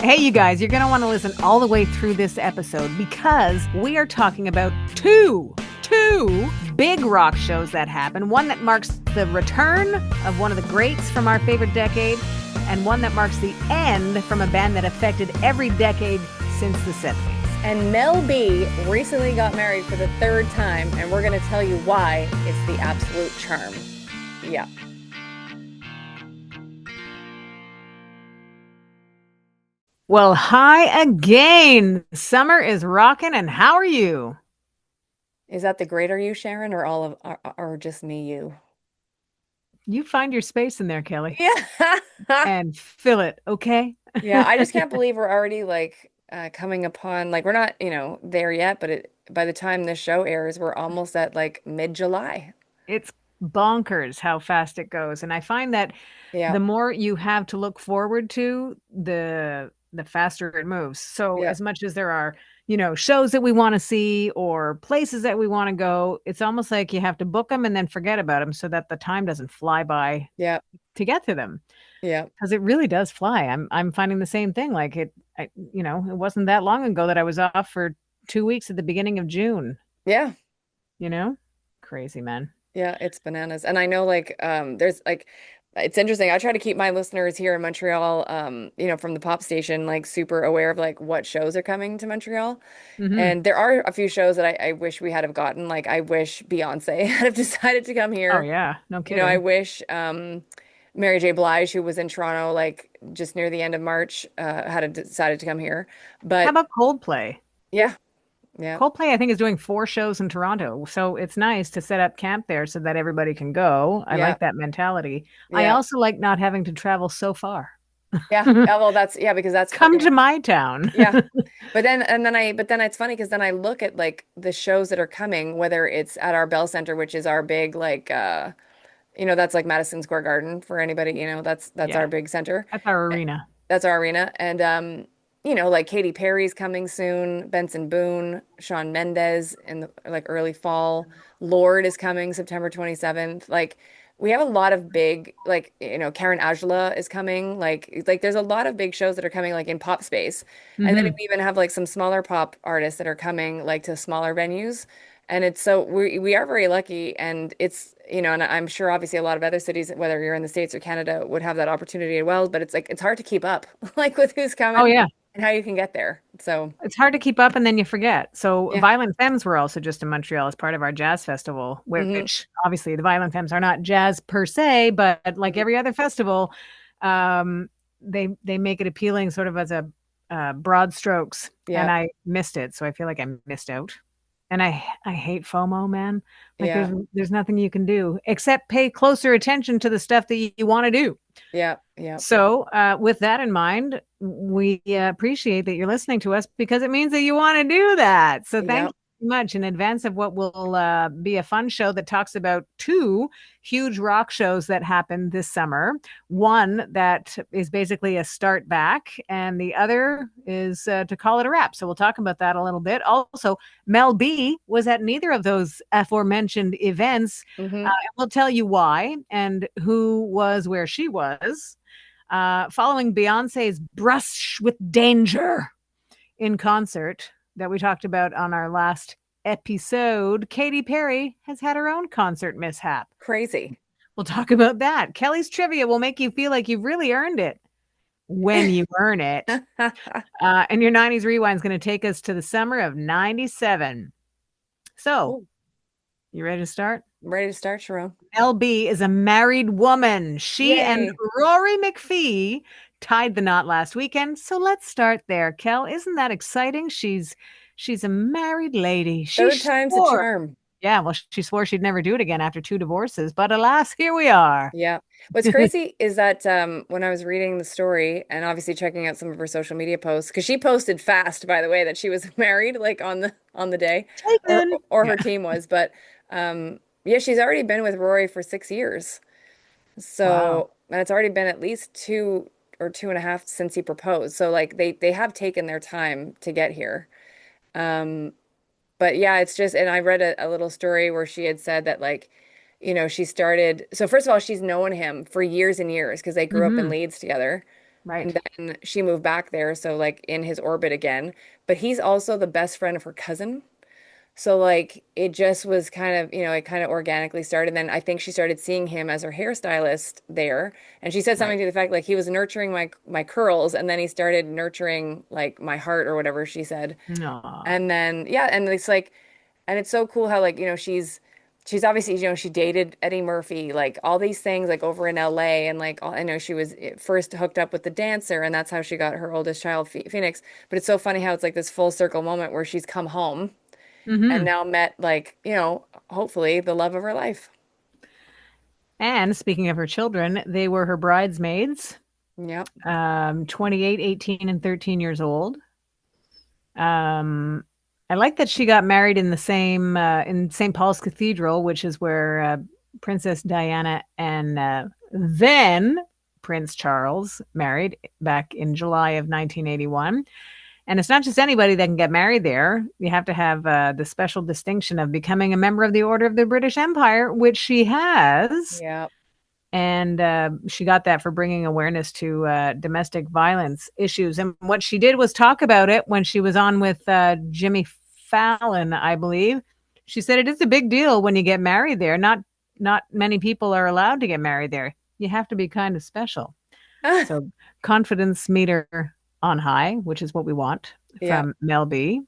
Hey, you guys, you're going to want to listen all the way through this episode because we are talking about two big rock shows that happen. One that marks the return of one of the greats from our favorite decade, and one that marks the end from a band that affected every decade since the 70s. And Mel B recently got married for the third time, and we're going to tell you why it's the absolute charm. Yeah. Well, hi again. Summer is rocking, and how are you? Is that the greater you, Sharon, or all of, or just me, you? You find your space in there, Kelly, Yeah. and fill it, okay? Yeah, I just can't believe we're already like coming upon like we're not, there yet, but by the time this show airs, we're almost at like mid-July. It's bonkers how fast it goes. And I find that Yeah. the more you have to look forward to, the faster it moves. So Yeah. as much as there are, shows that we want to see or places that we want to go, it's almost like you have to book them and then forget about them so that the time doesn't fly by Yeah. to get to them. Yeah. Because it really does fly. I'm finding the same thing. Like it wasn't that long ago that I was off for 2 weeks at the beginning of June, Yeah. you know? Crazy, man. Yeah, it's bananas. And I know like there's like it's interesting. I try to keep my listeners here in Montreal, from the pop station, like super aware of like what shows are coming to Montreal. Hmm. And there are a few shows that I wish we had have gotten. Like I wish Beyonce had have decided to come Oh here. yeah, no I kidding. wish Mary J. Blige, who was in Toronto like just near the end of March, had decided to come here. How But about Coldplay? yeah, yeah, Coldplay, I think, is doing 4 shows in Toronto. So it's nice to set up camp there so that everybody can go. I yeah, like that mentality. I yeah, also like not having to travel so far. yeah. Well, that's yeah, because that's Come to my town. yeah. But then it's funny because then I look at like the shows that are coming, whether it's at our Bell Center, which is our big like that's like Madison Square Garden for anybody, that's Yeah, our big center. that's our arena. That's our arena. And like Katy Perry's coming soon, Benson Boone, Shawn Mendes in the like early fall. Lord is coming September 27th. Like we have a lot of big like Karen Ajla is coming. Like there's a lot of big shows that are coming like in pop space. And then Hmm. we even have like some smaller pop artists that are coming like to smaller venues. And it's so we are very lucky, and it's and I'm sure obviously a lot of other cities, whether you're in the States or Canada, would have that opportunity as well. But it's like it's hard to keep up like with who's Oh coming yeah, and how you can get there. So it's hard to keep up and then you forget. So yeah. Violent Femmes were also just in Montreal as part of our jazz festival, Hmm. which obviously the Violent Femmes are not jazz per se, but like every other festival, um, they make it appealing sort of as a broad strokes. And Yeah. I missed it, so I feel like I missed out. And I hate FOMO, man. Like Yeah. there's nothing you can do except pay closer attention to the stuff that you want to do. Yeah. Yeah. So, with that in mind, we appreciate that you're listening to us because it means that you want to do that. So, thank Yeah. you so much in advance of what will be a fun show that talks about two huge rock shows that happened this summer. One that is basically a start back, and the other is to call it a wrap. So, we'll talk about that a little bit. Also, Mel B was at neither of those aforementioned events. Hmm. We'll tell you why and who was where she was. Following Beyonce's Brush with Danger in concert that we talked about on our last episode, Katy Perry has had her own concert mishap. Crazy. We'll talk about that. Kelly's trivia will make you feel like you've really earned it when you earn it. And your 90s rewind is going to take us to the summer of 97. So, Cool. you ready to start? Ready to start, Sharon? LB is a married woman. She and Yay. Rory McPhee tied the knot last weekend. So let's start there. Kel, isn't that exciting? She's a married lady. She Third time's a swore. charm. Yeah, well, she swore she'd never do it again after 2 divorces, but alas, here we are. Yeah. What's crazy is that when I was reading the story and obviously checking out some of her social media posts, because she posted fast, by the way, that she was married, like on the day, or Taken. or Yeah. her team was, but yeah, she's already been with Rory for 6 years. Wow. And it's already been at least 2 or 2.5 since he proposed. So like they have taken their time to get here. Um, but yeah, it's just, and I read a little story where she had said that like, she started, so first of all, she's known him for years and years because they grew up in Hmm. Leeds together. Right. And then she moved back there, so like in his orbit again. But he's also the best friend of her cousin. So like it just was kind of, it kind of organically started. And then I think she started seeing him as her hairstylist there. And she said Right. something to the fact like he was nurturing my curls and then he started nurturing like my heart or whatever she said. Aw. And then yeah, and it's like and it's so cool how like, she's obviously, she dated Eddie Murphy, like all these things like over in LA and like I know she was first hooked up with the dancer and that's how she got her oldest child, Phoenix. But it's so funny how it's like this full circle moment where she's come home and Hmm. now met like, hopefully the love of her life. And speaking of her children, they were her bridesmaids, Yep. 28, 18, and 13 years old. Um, I like that she got married in the same in St. Paul's Cathedral, which is where Princess Diana and then Prince Charles married back in July of 1981. And it's not just anybody that can get married there. You have to have the special distinction of becoming a member of the Order of the British Empire, which she has. Yep. And she got that for bringing awareness to domestic violence issues. And what she did was talk about it when she was on with Jimmy Fallon, I believe. She said it is a big deal when you get married there. Not many people are allowed to get married there. You have to be kind of special. So confidence meter on high, which is what we want Yep. from Mel B.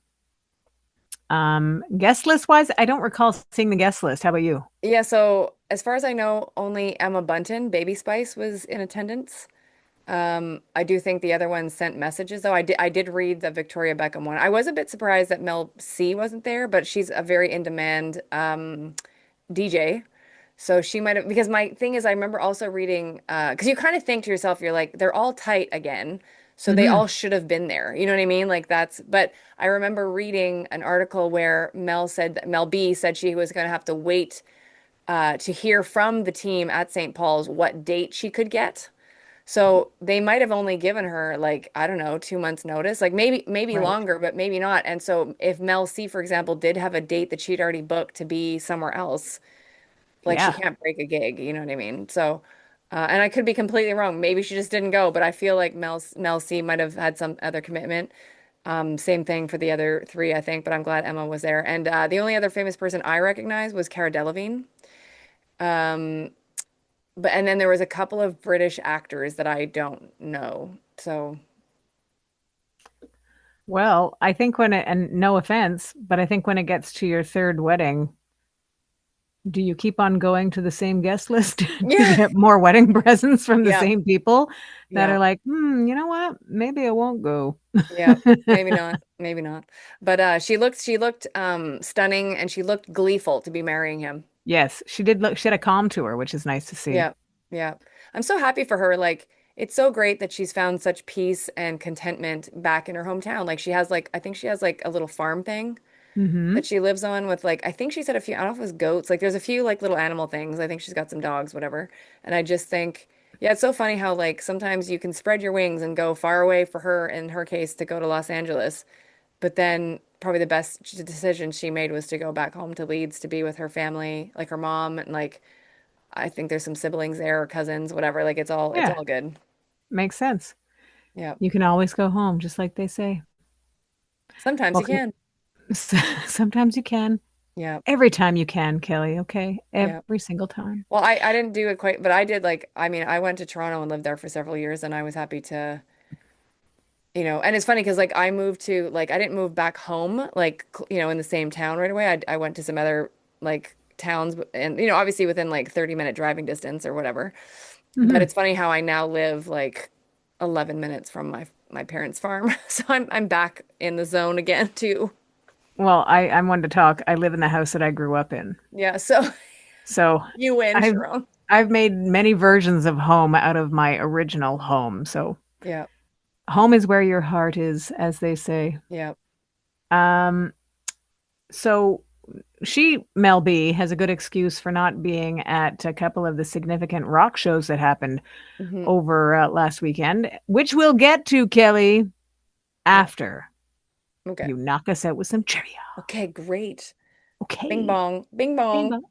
Guest list wise, I don't recall seeing the guest list. How about you? Yeah, so as far as I know, only Emma Bunton, Baby Spice, was in attendance. I do think the other ones sent messages though. I did read the Victoria Beckham one. I was a bit surprised that Mel C wasn't there, but she's a very in-demand DJ. So she might have, because my thing is I remember also reading because you kind of think to yourself, you're like, they're all tight again. So they Hmm. all should have been there. You know what I mean? Like but I remember reading an article where Mel B said she was going to have to wait to hear from the team at St. Paul's what date she could get. So they might have only given her like, I don't know, 2 months notice, like maybe Right. longer, but maybe not. And so if Mel C, for example, did have a date that she'd already booked to be somewhere else, like she Yeah. can't break a gig, you know what I mean? So, and I could be completely wrong. Maybe she just didn't go, but I feel like Mel C might have had some other commitment. Same thing for the other three, I think, but I'm glad Emma was there. And the only other famous person I recognized was Cara Delevingne. Um, but and then there was a couple of British actors that I don't know. So Well, I think and no offense, but I think when it gets to your third wedding, do you keep on going to the same guest list to yeah, get more wedding presents from the yeah, same people that yeah, are like, you know what? Maybe I won't go. yeah. Maybe not, maybe not. But she looked stunning and she looked gleeful to be marrying him. Yes, she did look, she had a calm to her, which is nice to see. Yeah, yeah. I'm so happy for her. Like, it's so great that she's found such peace and contentment back in her hometown. Like, she has like, I think she has like a little farm thing Hmm. that she lives on with like, I think she said a few, I don't know if it was goats. Like, there's a few like little animal things. I think she's got some dogs, whatever. And I just think, yeah, it's so funny how like sometimes you can spread your wings and go far away for her, in her case, to go to Los Angeles. But then probably the best decision she made was to go back home to Leeds to be with her family, like her mom and like I think there's some siblings there or cousins, whatever. Like it's Yeah, all good. makes sense. Yeah. You can always go home, just like they say. Sometimes Well, you can. sometimes you can. Yeah. Every time you can, Kelly, okay? Yeah. Every single time. Well, I didn't do it quite, but I did like I mean, I went to Toronto and lived there for several years and I was happy to, and it's funny because like I moved to like I didn't move back home like in the same town right away. I went to some other like towns and obviously within like 30-minute driving distance or whatever. But Hmm. it's funny how I now live like 11 minutes from my parents' farm. So I'm back in the zone again too. Well, I'm one to talk. I live in the house that I grew up in. Yeah, so So you win, I've Sharon. I've made many versions of home out of my original home. So Yeah, home is where your heart is, as they say. yeah. Um, so Mel B, has a good excuse for not being at a couple of the significant rock shows that happened Hmm. over last weekend, which we'll get to, Kelly, Yeah. after Okay. you knock us out with some trivia. Okay, great. Bing Okay. bong. Bing Bing bong. bong.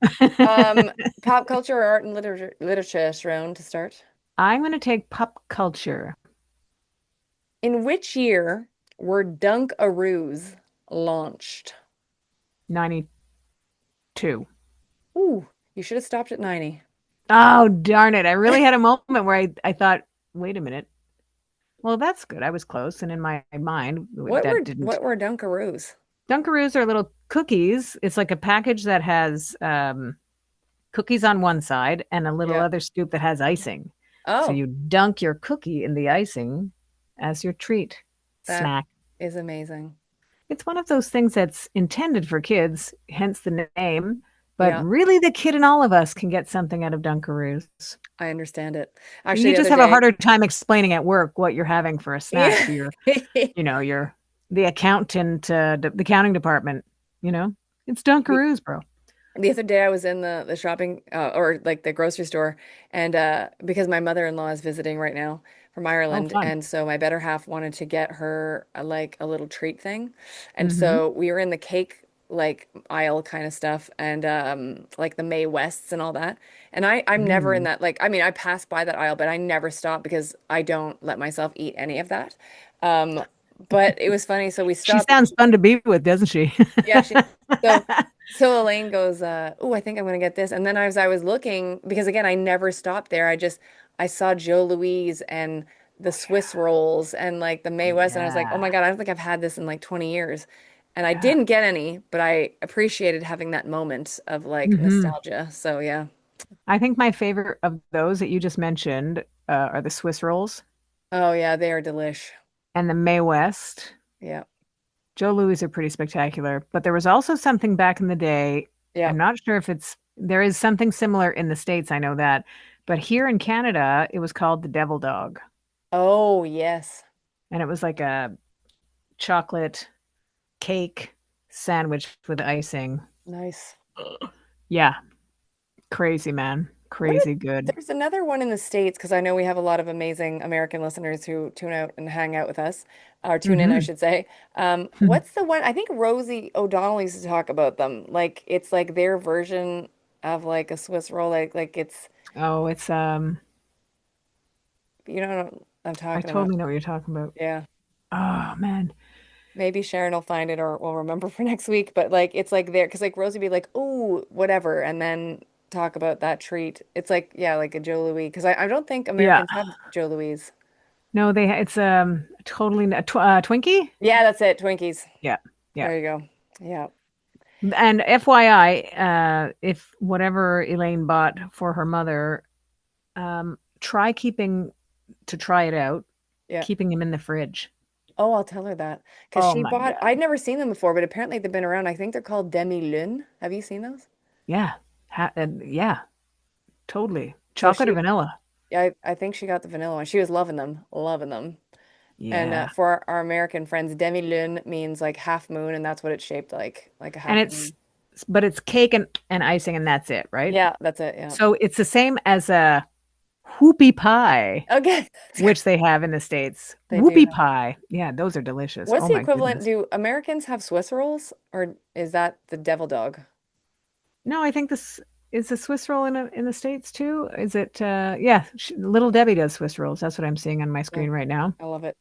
Um, Pop culture or art and literature, Sharon, to start. I'm going to take pop culture. In which year were Dunkaroos launched? 92. Ooh, you should have stopped at 90. Oh, darn it. I really had a moment where I thought, wait a minute. Well, that's good. I was close. And in my mind, that didn't. What were Dunkaroos? Dunkaroos are little cookies. It's like a package that has cookies on one side and a little Yeah. other scoop that has icing. So Oh, you dunk your cookie in the icing as your treat that snack. is amazing. It's one of those things that's intended for kids, hence the name. But Yeah, really, the kid in all of us can get something out of Dunkaroos. I understand it. Actually, You the just other have a day, harder time explaining at work what you're having for a snack yeah. to your, your the accountant, the accounting department. You know, it's The Dunkaroos, bro. the other day I was in the shopping or like the grocery store and because my mother-in-law is visiting right now from Oh, Ireland fun. and so my better half wanted to get her like a little treat thing. And Mm-hmm. so we were in the cake like aisle kind of stuff and like the May Wests and all that. And I'm never in Mm. that like I mean I pass by that aisle but I never stop because I don't let myself eat any of that. Um but it was funny so we She stopped. sounds fun to be with, doesn't she? Yeah, so so Elaine goes, oh, I think I'm gonna get this. And then as I was looking, because again, I never stopped there. I saw Joe Louise and the Swiss rolls and like the May West, and I was like, oh Yeah. my God, I don't think I've had this in like 20 years. And I Yeah. didn't get any, but I appreciated having that moment of like Hmm. nostalgia. So yeah. I think my favorite of those that you just mentioned are the Swiss rolls Oh yeah, they are delish. and the May West. Yeah. Joe Louis are pretty spectacular, but there was also something back in the day. Yeah. I'm not sure if there is something similar in the States, I know that, but here in Canada, it was called the Devil Dog, Oh yes. and it was like a chocolate cake sandwich with icing. Nice. Yeah, crazy man, What is, crazy good. there's another one in the States because I know we have a lot of amazing American listeners who tune out and hang out with us, or tune in, I Hmm. should say. What's the one? I think Rosie O'Donnell used to talk about them. Like it's like their version of like a Swiss roll. Like it's Oh, it's you know what I'm I talking about. totally know what you're talking about. Yeah. Oh man. Maybe Sharon will find it or will remember for next week. But like it's like there because like Rosie be like, oh, whatever, and then talk about that treat. It's like yeah, like a Joe Louis because I don't think Yeah. Americans have Joe Louis. No, it's totally Twinkie. Yeah, that's it. Twinkies. Yeah. Yeah. There you go. Yeah. And FYI, if whatever Elaine bought for her mother, try to try it out, Yeah. keeping them in the fridge. Oh, I'll tell her that. Because Oh she my bought, God. I'd never seen them before, but apparently they've been around. I think they're called demi-lune. Have you seen those? Yeah. Yeah, totally. So Chocolate or she, vanilla? yeah, I think she got the vanilla one. She was loving them, loving them. And Yeah. for our American friends, demi-lune means like half moon, and that's what it's shaped like a And half moon. but it's cake and icing, and that's it, right? Yeah, that's it. Yeah. So it's the same as a whoopie pie, Okay. which they have in the States. They do Whoopie have. pie. Yeah, those are delicious. What's Oh the my equivalent? goodness. Do Americans have Swiss rolls, or is that the devil dog? No, I think this is a Swiss roll in the States too. Is it? Yeah, Little Debbie does Swiss rolls. That's what I'm seeing on my Yeah, screen right now. I love it.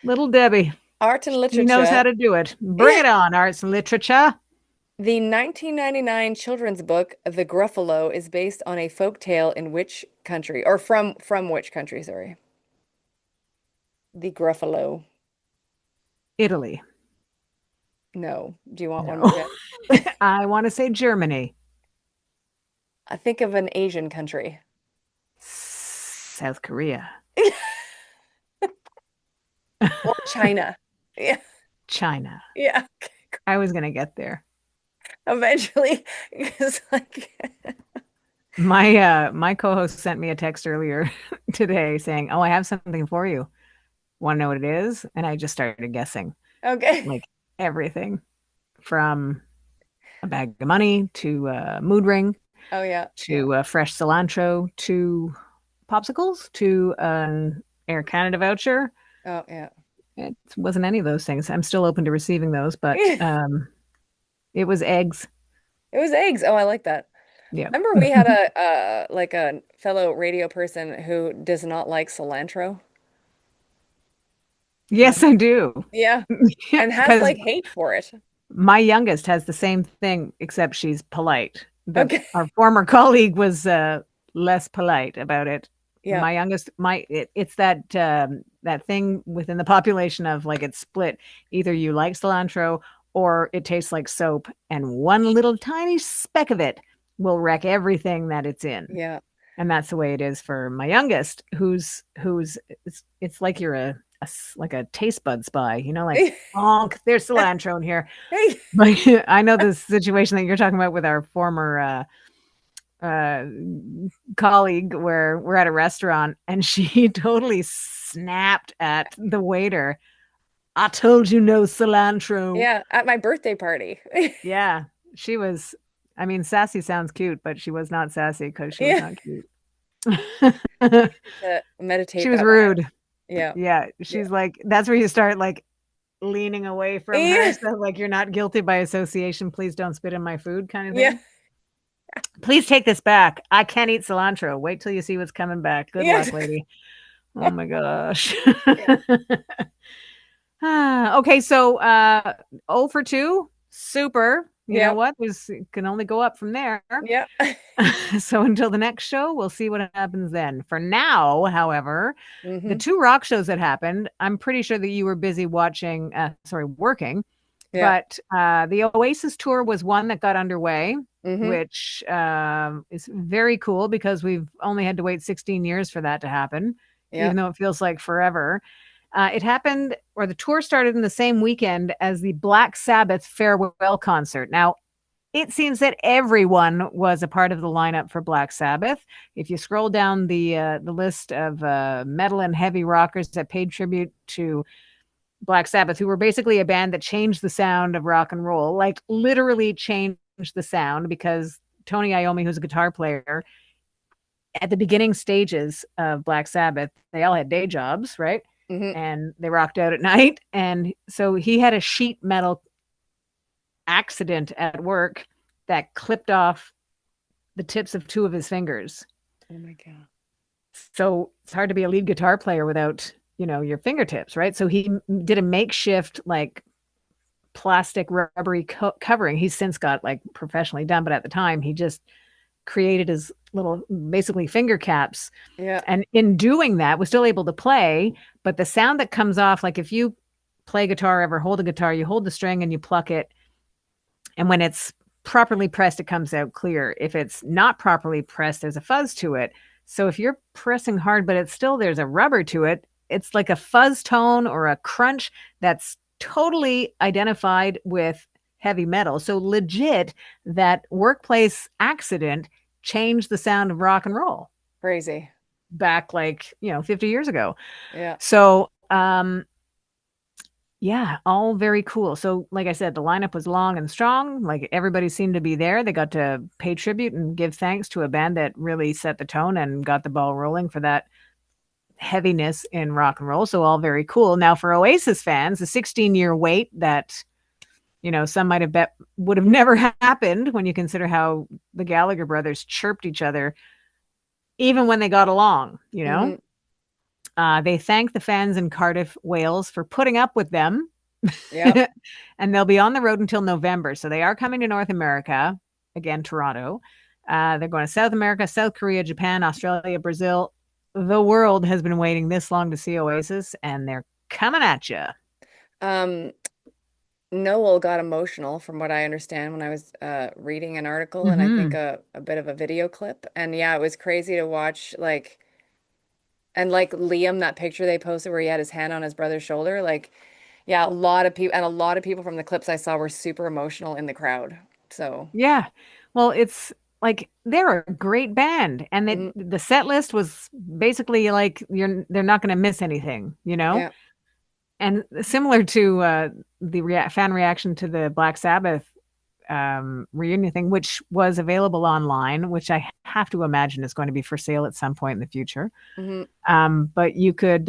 Little Debbie, Art and she knows how literature. to do it. Bring Yeah. it on, arts and literature. The 1999 children's book, The Gruffalo, is based on a folk tale in which country, or from which country, sorry. The Gruffalo. Italy. No. Do you want one more No, guess? I want to say Germany. I think of an Asian country. South Korea. Or China. Yeah. China. Yeah. I was gonna get there. Eventually, it's like, My co-host sent me a text earlier today saying, "Oh, I have something for you. Want to know what it is?" And I just started guessing, okay. like everything from a bag of money to a mood ring Oh yeah. Yeah. to fresh cilantro to popsicles to an Air Canada voucher. Oh yeah. It wasn't any of those things. I'm still open to receiving those, but It it was eggs. was eggs. Oh, I like that. Yeah. Remember we had a like a fellow radio person who does not like cilantro. Yes, I do. Yeah. Yeah, And has because like hate for it. my youngest has the same thing, except she's polite. The Okay. Our former colleague was less polite about it. Yeah. My youngest, it's that thing within the population of like it's split. Either you like cilantro or it tastes like soap, and one little tiny speck of it will wreck everything that it's in. Yeah. And that's the way it is for my youngest, who's it's like you're like a taste bud spy, like honk, there's cilantro in here. Hey. But I know the situation that you're talking about with our former uh, colleague, where we're at a restaurant and she totally snapped at the waiter. I told you no cilantro. Yeah. At my birthday party. Yeah, she was. I mean, sassy sounds cute, but she was not sassy because she was Yeah. not cute. To She meditate was that one out. rude. Yeah. Yeah, Yeah. she's like, that's where you start like leaning away from her. Yeah. So like you're not guilty by association. Please don't spit in my food, kind of Yeah. thing. Please take this back. I can't eat cilantro. Wait till you see what's coming back. Good Yeah. luck, lady. Oh my gosh. Yeah. Okay, so 0 for 2. Super. You know Yeah. what? It can only go up from there. Yeah. So until the next show, we'll see what happens then. For now, however, the Hmm. 2 rock shows that happened, I'm pretty sure that you were busy working, Yeah. but the Oasis tour was one that got underway, Hmm. which is very cool because we've only had to wait 16 years for that to happen, Yeah. even though it feels like forever. It happened, or the tour started in the same weekend as the Black Sabbath farewell concert. Now, it seems that everyone was a part of the lineup for Black Sabbath. If you scroll down the list of metal and heavy rockers that paid tribute to Black Sabbath, who were basically a band that changed the sound of rock and roll, like literally changed the sound, because Tony Iommi, who's a guitar player, at the beginning stages of Black Sabbath, they all had day jobs, right? Hmm. And they rocked out at night. And so he had a sheet metal accident at work that clipped off the tips of 2 of his fingers. Oh my God. So it's hard to be a lead guitar player without, your fingertips, right? So he did a makeshift, like, plastic rubbery covering. He's since got like professionally done, but at the time he just created his little basically finger caps. Yeah. And in doing that, was still able to play, but the sound that comes off, like if you play guitar, ever hold a guitar, you hold the string and you pluck it, and when it's properly pressed, it comes out clear. If it's not properly pressed, there's a fuzz to it. So if you're pressing hard, but it's still, there's a rubber to it, it's like a fuzz tone or a crunch that's totally identified with heavy metal. So legit, that workplace accident changed the sound of rock and roll Crazy. back, like, 50 years ago. Yeah. So, yeah, all very cool. So, like I said, the lineup was long and strong. Like everybody seemed to be there. They got to pay tribute and give thanks to a band that really set the tone and got the ball rolling for that heaviness in rock and roll. So, all very cool. Now, for Oasis fans, the 16-year wait that, some might have bet would have never happened when you consider how the Gallagher brothers chirped each other, even when they got along. Hmm. They thank the fans in Cardiff, Wales for putting up with them. Yep. And they'll be on the road until November. So they are coming to North America, again, Toronto. They're going to South America, South Korea, Japan, Australia, Brazil. The world has been waiting this long to see Oasis, and they're coming at you. Um, Noel got emotional from what I understand when I was reading an article and I think Mm-hmm. a bit of a video clip. And yeah, it was crazy to watch like and like Liam, that picture they posted where he had his hand on his brother's shoulder. Like, yeah, a lot of people from the clips I saw were super emotional in the crowd. So, Yeah. Well, it's like they're a great band, and mhm, the set list was basically like they're not going to miss anything. yeah. And similar to the fan reaction to the Black Sabbath reunion thing, which was available online, which I have to imagine is going to be for sale at some point in the future. Hmm. But you could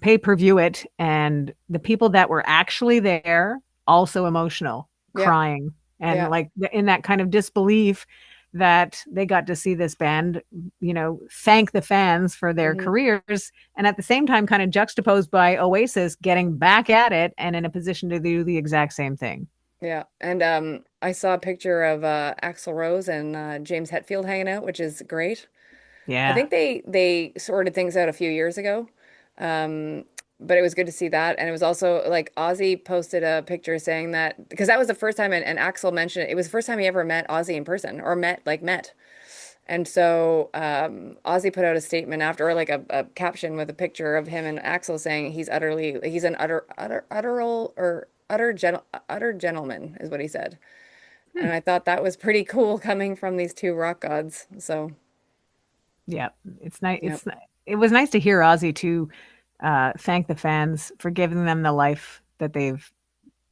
pay per view it, and the people that were actually there also emotional, Yeah. crying, and Yeah. like in that kind of disbelief that they got to see this band, thank the fans for their Hmm. careers, and at the same time, kind of juxtaposed by Oasis getting back at it and in a position to do the exact same thing. Yeah. And I saw a picture of Axl Rose and James Hetfield hanging out, which is great. I Yeah. think they sorted things out a few years ago. Um, but it was good to see that. And it was also like Ozzy posted a picture saying that because that was the first time, and Axl mentioned it was the first time he ever met Ozzy in person or met. And so Ozzy put out a statement after, or like a caption with a picture of him and Axl saying he's an utter gentleman is what he said. Hmm. And I thought that was pretty cool coming from these two rock gods. So, Yeah. It's nice. yeah, It was nice to hear Ozzy to thank the fans for giving them the life that they've,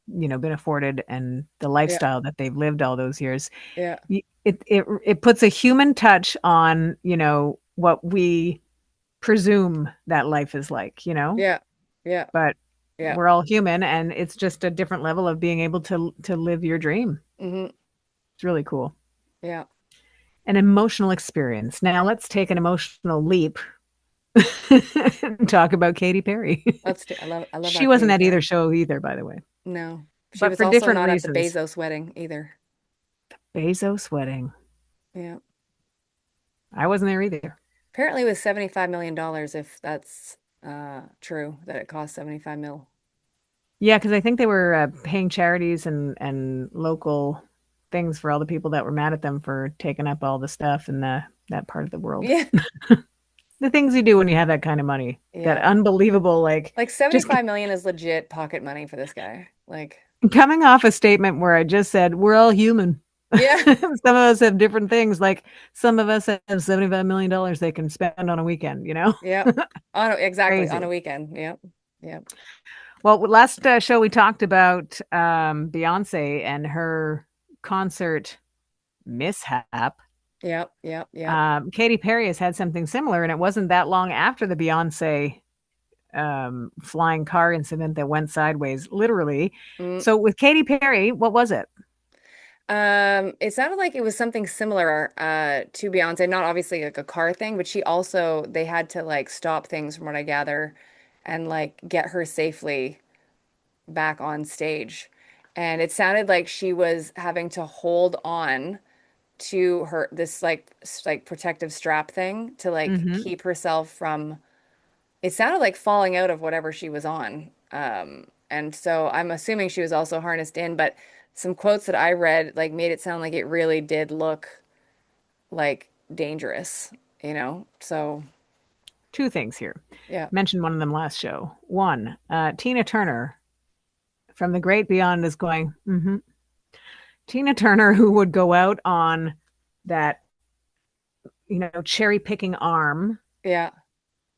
been afforded and the yeah, lifestyle that they've lived all those years. yeah, It puts a human touch on, what we presume that life is like, yeah, yeah, but yeah. we're all human and it's just a different level of being able to live your dream. Hmm. It's really cool. Yeah. An emotional experience. Now let's take an emotional leap and talk about Katy Perry. I love She our wasn't Katy at either Perry. show either, by the way, No, she but was for also different not at the reasons. Bezos wedding either. Bezos wedding. Yeah. I wasn't there either. Apparently it was $75 million if that's true, that it cost 75 mil. Yeah, because I think they were paying charities and local things for all the people that were mad at them for taking up all the stuff in that part of the world. Yeah. The things you do when you have that kind of money, that Yeah. unbelievable, like Like just 75 million is legit pocket money for this guy. Like, coming off a statement where I just said we're all human. yeah. Some of us have different things. Like some of us have $75 million they can spend on a weekend. Yep. Exactly on a Crazy. weekend. Yep. Yep. Well, last show we talked about Beyonce and her concert mishap. Yep. Yep. Yep. Katy Perry has had something similar, and it wasn't that long after the Beyonce flying car incident that went sideways, literally. Mm. So with Katy Perry, what was it? It sounded like it was something similar to Beyonce, not obviously like a car thing, but they had to like stop things from what I gather and like get her safely back on stage. And it sounded like she was having to hold on to her this like protective strap thing to like Hmm. keep herself from it sounded like falling out of whatever she was on. And so I'm assuming she was also harnessed in, but some quotes that I read like made it sound like it really did look like dangerous, you know? So Two things here. yeah. Mentioned one of them last show. One, Tina Turner from the Great Beyond is going, Tina Turner, who would go out on that, cherry picking arm. Yeah,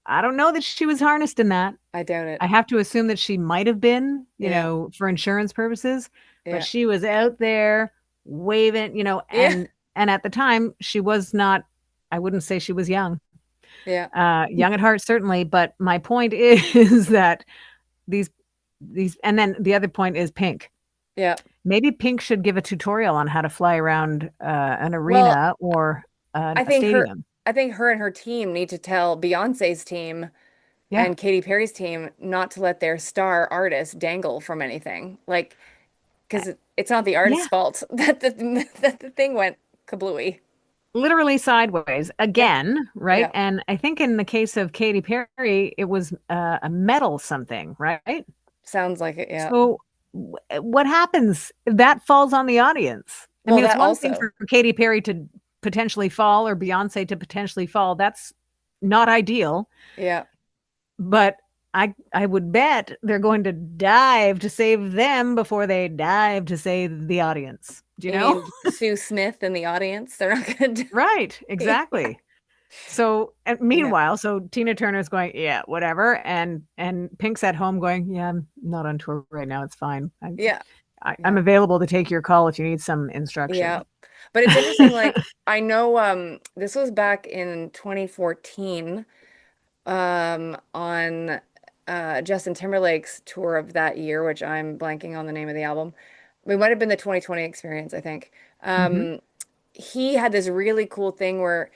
I don't know that she was harnessed in that. I doubt it. I have to assume that she might have been, Yeah. for insurance purposes, but Yeah. she was out there waving, Yeah. and at the time she was not, I wouldn't say she was young. Yeah. Young at heart certainly, but my point is that these and then the other point is Pink. Yeah. Maybe Pink should give a tutorial on how to fly around an Well, arena or I a think her stadium. I think her and her team need to tell Beyonce's team Yeah. and Katy Perry's team not to let their star artist dangle from anything. Like, Uh, because it's not the Yeah. artist's fault that the thing went kablooey. Literally sideways Yeah, again, right? yeah. And I think in the case of Katy Perry, it was a metal something, right? Sounds like it. Yeah. So what happens if that falls on the audience? I Well, mean, it's that one thing also. for Katy Perry to potentially fall or Beyonce to potentially fall. That's not ideal, Yeah. but I would bet they're going to dive to save them before they dive to save the audience. Do you You know? mean Sue Smith in the audience? They're not gonna do. Right, Yeah. exactly. So, and Yeah. meanwhile, so Tina Turner's going, yeah, whatever, and Pink's at home going, yeah, I'm not on tour right now. It's fine. Yeah. I'm Yeah. available to take your call if you need some Yeah. instruction. But it's interesting, like I know this was back in 2014 on Justin Timberlake's tour of that year, which I'm blanking on the name of the album. It might have been the 2020 experience, I think. Hmm. Um he had this really cool thing where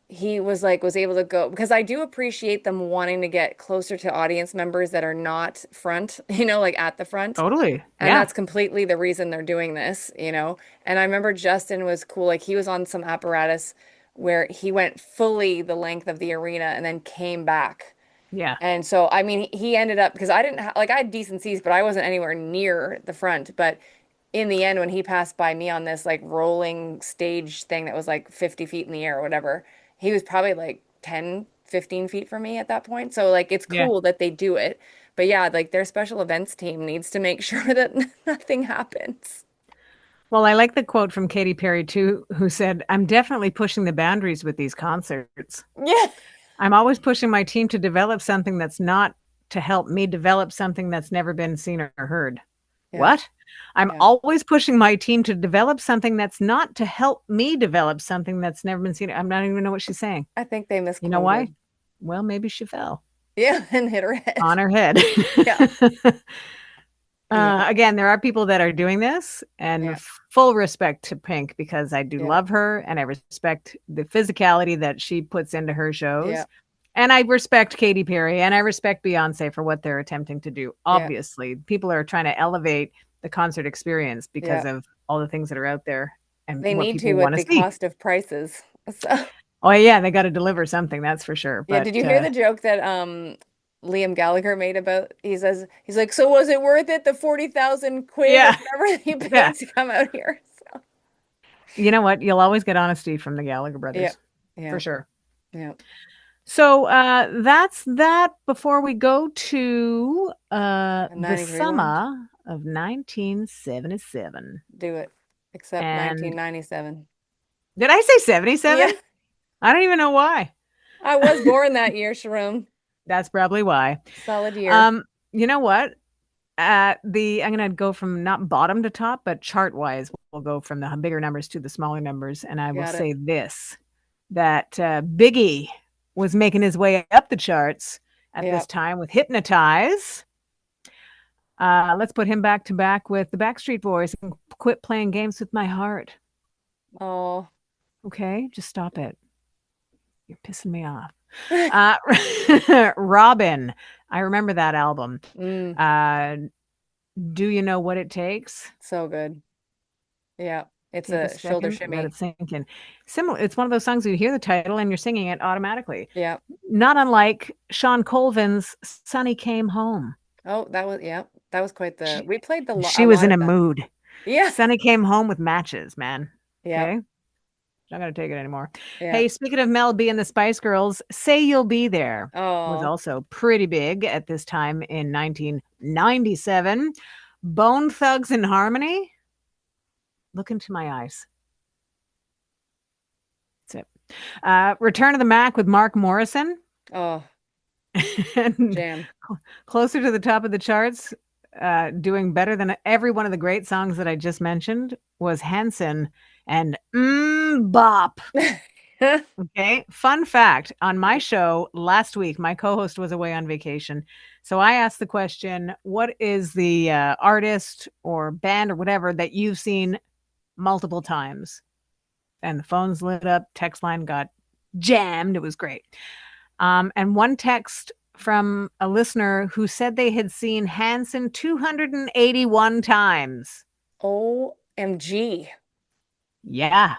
he was able to go, because I do appreciate them wanting to get closer to audience members that are not front, like at the front. Totally. And Yeah. that's completely the reason they're doing this. And I remember Justin was cool. Like he was on some apparatus where he went fully the length of the arena and then came back. Yeah. And so, I mean, he ended up, because I didn't ha like I had decent seats, but I wasn't anywhere near the front. But in the end, when he passed by me on this like rolling stage thing that was like 50 feet in the air or whatever, he was probably like 10, 15 feet from me at that point. So like it's Yeah. cool that they do it. But yeah, like their special events team needs to make sure that nothing happens. Well, I like the quote from Katy Perry too, who said, "I'm definitely pushing the boundaries with these concerts. Yeah. I'm always pushing my team to develop something that's not to help me develop something that's never been seen or heard." Yeah. What? I'm Yeah. always pushing my team to develop something that's not to help me develop something that's never been seen. I'm not even know what she's saying. I think they You know why? misquoted. Well, maybe she fell Yeah. And hit her head. on her head. Yeah. Yeah. Again, there are people that are doing this, and Yeah. full respect to Pink because I do Yeah. love her and I respect the physicality that she puts into her Yeah. shows. And I respect Katy Perry and I respect Beyonce for what they're attempting to do. Yeah. Obviously, people are trying to elevate the concert experience because Yeah. of all the things that are out there and They what need people to with want to the see. cost of prices. So. Oh yeah, they got to deliver something, that's for sure. Yeah, But did you hear the joke that Liam Gallagher made about he says he's like, so was it worth it, the 40,000 quid or yeah, whatever that you yeah. paid to come out here? So You know what? You'll always get honesty from the Gallagher yeah, brothers for yeah, sure. yeah. So that's that before we go to A the 90s rewind. summer of 1977. Do it. Except And 1997. did I say Yeah, 77? I don't even know why. I was born that year, Sharon. That's probably why. Solid year. Um, you know what? I'm gonna go from not bottom to top, but chart wise, we'll go from the bigger numbers to the smaller numbers. And I will Got it. say this that Biggie was making his way up the charts at Yeah. this time with Hypnotize. Let's put him back to back with the Backstreet Boys and quit playing games with my heart. Oh. Okay, just stop it. You're pissing me off. Robin, I remember that album. Mm, Uh, do you know what it takes? so good. Yeah. It's Take a a shoulder second, let shimmy. it sink in. Similar, it's one of those songs you hear the title and you're singing it automatically. Yeah. Not unlike Sean Colvin's "Sonny Came Home." Oh, yeah. That was quite the She, we played a she was lot in a of that. mood. Yeah. Sonny came home with matches, man. Yeah. Okay. Not gonna take it anymore. Yeah. Hey, speaking of Mel B and the Spice Girls, "Say You'll Be There" was Oh. also pretty big at this time in 1997. Bone Thugs and Harmony. Look into my eyes. That's it. Return of the Mac with Mark Morrison. Oh, And jam. closer to the top of the charts, doing better than every one of the great songs that I just mentioned, was Hanson and Bop. Okay. Fun fact on my show last week, my co host was away on vacation. So I asked the question, what is the artist or band or whatever that you've seen multiple times? And the phones lit up, text line got jammed. It was great. And one text from a listener who said they had seen Hanson 281 times. OMG. Yeah.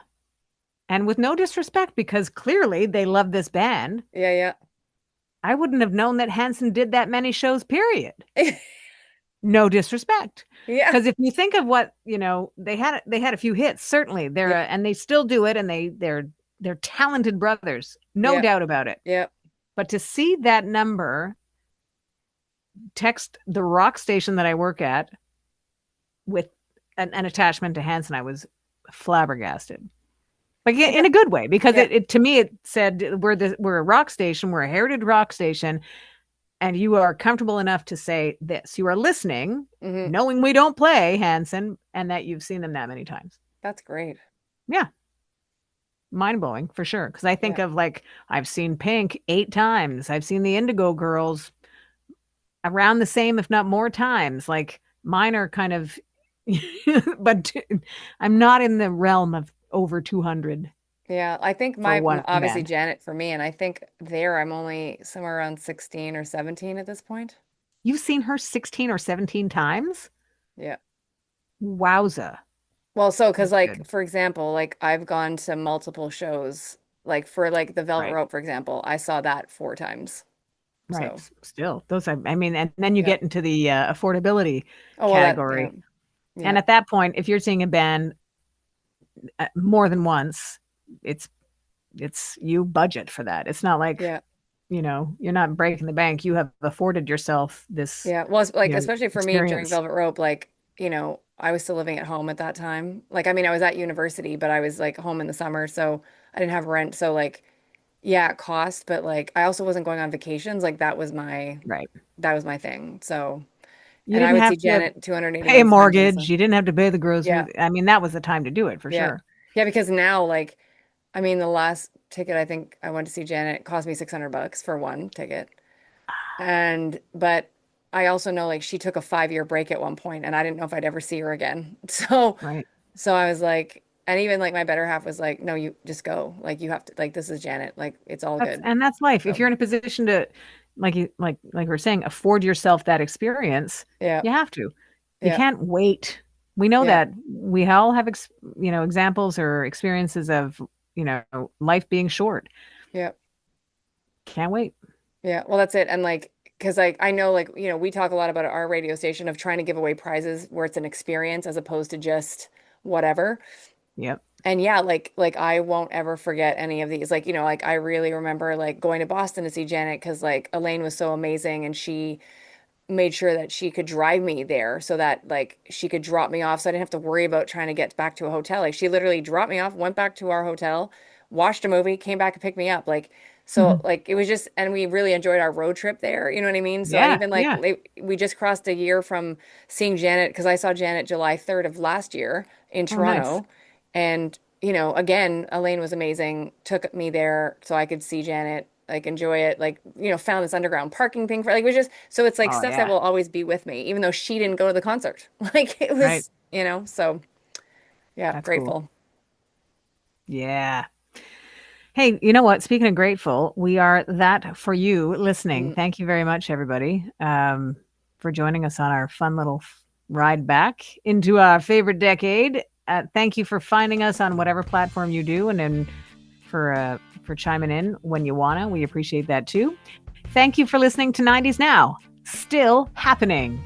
And with no disrespect, because clearly they love this band, Yeah, I wouldn't have known that Hanson did that many shows, period. yeah. No disrespect. Yeah. Because if you think of what, they had a few hits, certainly. Yeah. And they still do it, and they're talented brothers, no Yeah. doubt about it. Yeah. But to see that number text the rock station that I work at with an attachment to Hanson, I was flabbergasted. Like Yeah. in a good way, because Yeah. it to me it said we're a rock station, we're a heritage rock station, and you are comfortable enough to say this. You are listening, Hmm. knowing we don't play Hanson, and that you've seen them that many times. That's great. Yeah, mind blowing for sure. Because I think Yeah. of like I've seen Pink 8 times. I've seen the Indigo Girls around the same, if not more times. Like mine are kind of, but I'm not in the realm over 200 Yeah, I think for my one obviously band. Janet for me, and I think there I'm only somewhere around 16 or 17 at this point. You've seen her 16 or 17 times? Yeah. Wowza. Well, so because That's like good. for example, like I've gone to multiple shows, like for like the Velvet Right. Rope, for example, I saw that 4 times. Right. So Still, those, I mean, and then you yeah. get into the affordability Oh well, that yeah, category. And yeah, at that point, if you're seeing a band more than once, it's you budget for that. It's not like, yeah. you're not breaking the bank. You have afforded yourself this, Yeah, well, it's like especially for me during experience. Velvet Rope, like, I was still living at home at that time. Like, I mean, I was at university, but I was like home in the summer, so I didn't have rent. So like, yeah, it cost, but like I also wasn't going on vacations. Like Right. that was my thing. So, You and I didn't would have see to Janet pay a 281 times in the mortgage. sun. You didn't have to pay the Yeah, groceries. I mean, that was the time to do it for yeah. sure. Yeah, because now like I mean, the last ticket I think I went to see Janet cost me $600 for one ticket. And but I also know like she took a 5 year break at one point and I didn't know if I'd ever see her again. Right. So I was like, and even like my better half was like, no, you just go. Like you have to like this is Janet. Like it's all good. That's life. If So you're in a position to, like we're saying, afford yourself that experience, yeah, you have to. You yeah, can't wait. We know yeah, that we all have examples or experiences of, life being short. yeah, Can't wait. yeah. Well, that's it. And like, because like I know like, we talk a lot about our radio station of trying to give away prizes where it's an experience as opposed to just whatever. Yep. And yeah, like I won't ever forget any of these. Like, like I really remember like going to Boston to see Janet because like Elaine was so amazing and she made sure that she could drive me there so that like she could drop me off so I didn't have to worry about trying to get back to a hotel. Like she literally dropped me off, went back to our hotel, watched a movie, came back and picked me up. Like so Mhm. like it was just and we really enjoyed our road trip there, you know what I mean? So and Yeah. even like Yeah. we just crossed a year from seeing Janet because I saw Janet July 3rd of last year in Oh, nice. Toronto and again, Elaine was amazing, took me there so I could see Janet, like enjoy it, like, found this underground parking thing for like it was just so it's like Oh, stuff that yeah. will always be with me, even though she didn't go to the concert. Like it Right. was, so yeah, That's cool. grateful. Yeah. Hey, you know what? Speaking of grateful, we are that for you listening. Mm, Thank you very much, everybody, for joining us on our fun little ride back into our favorite decade. Thank you for finding us on whatever platform you do, and then for chiming in when you wanna. We appreciate that too. Thank you for listening to 90s Now. Still happening.